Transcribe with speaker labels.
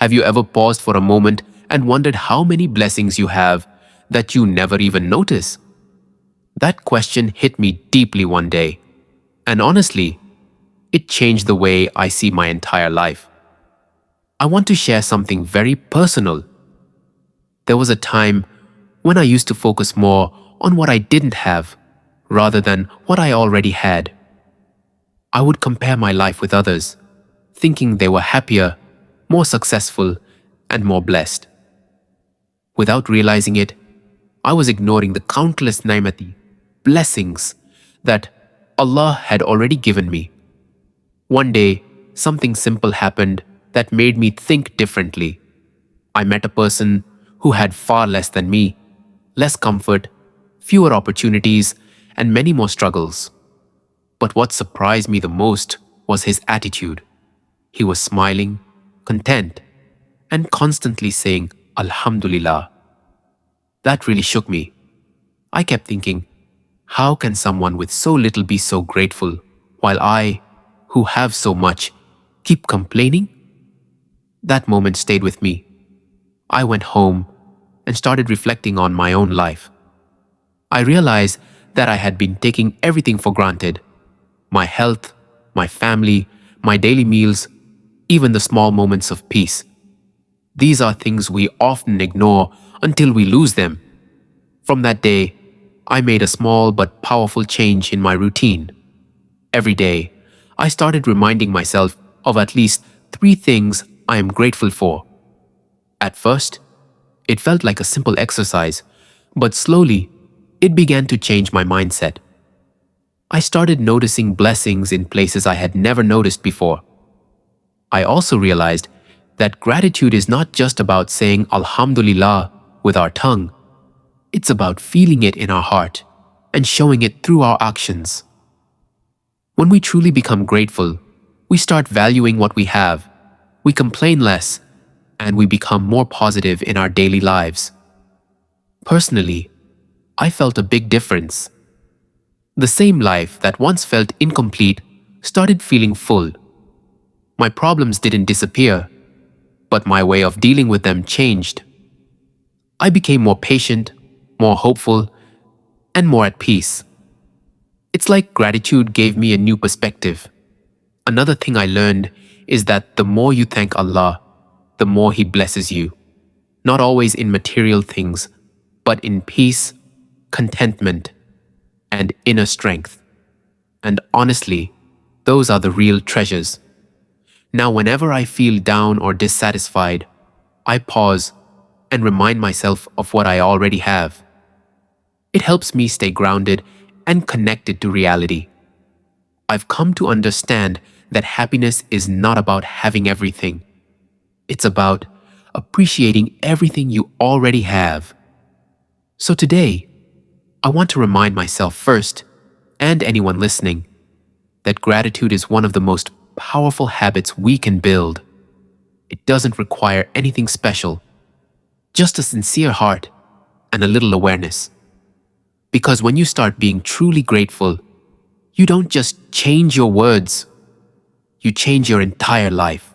Speaker 1: Have you ever paused for a moment and wondered how many blessings you have that you never even notice? That question hit me deeply one day, and honestly, it changed the way I see my entire life. I want to share something very personal. There was a time when I used to focus more on what I didn't have rather than what I already had. I would compare my life with others, thinking they were happier, more successful, and more blessed. Without realizing it, I was ignoring the countless ni'mati, blessings, that Allah had already given me. One day, something simple happened that made me think differently. I met a person who had far less than me, less comfort, fewer opportunities, and many more struggles. But what surprised me the most was his attitude. He was smiling, content, and constantly saying, Alhamdulillah. That really shook me. I kept thinking, how can someone with so little be so grateful, while I, who have so much, keep complaining? That moment stayed with me. I went home and started reflecting on my own life. I realized that I had been taking everything for granted. My health, my family, my daily meals, even the small moments of peace. These are things we often ignore until we lose them. From that day, I made a small but powerful change in my routine. Every day, I started reminding myself of at least 3 things I am grateful for. At first, it felt like a simple exercise, but slowly, it began to change my mindset. I started noticing blessings in places I had never noticed before. I also realized that gratitude is not just about saying Alhamdulillah with our tongue. It's about feeling it in our heart and showing it through our actions. When we truly become grateful, we start valuing what we have, we complain less, and we become more positive in our daily lives. Personally, I felt a big difference. The same life that once felt incomplete started feeling full. My problems didn't disappear, but my way of dealing with them changed. I became more patient, more hopeful, and more at peace. It's like gratitude gave me a new perspective. Another thing I learned is that the more you thank Allah, the more He blesses you. Not always in material things, but in peace, contentment, and inner strength. And honestly, those are the real treasures. Now, whenever I feel down or dissatisfied, I pause and remind myself of what I already have. It helps me stay grounded and connected to reality. I've come to understand that happiness is not about having everything. It's about appreciating everything you already have. So today, I want to remind myself first, and anyone listening, that gratitude is one of the most powerful habits we can build. It doesn't require anything special, just a sincere heart and a little awareness. Because when you start being truly grateful, you don't just change your words, you change your entire life.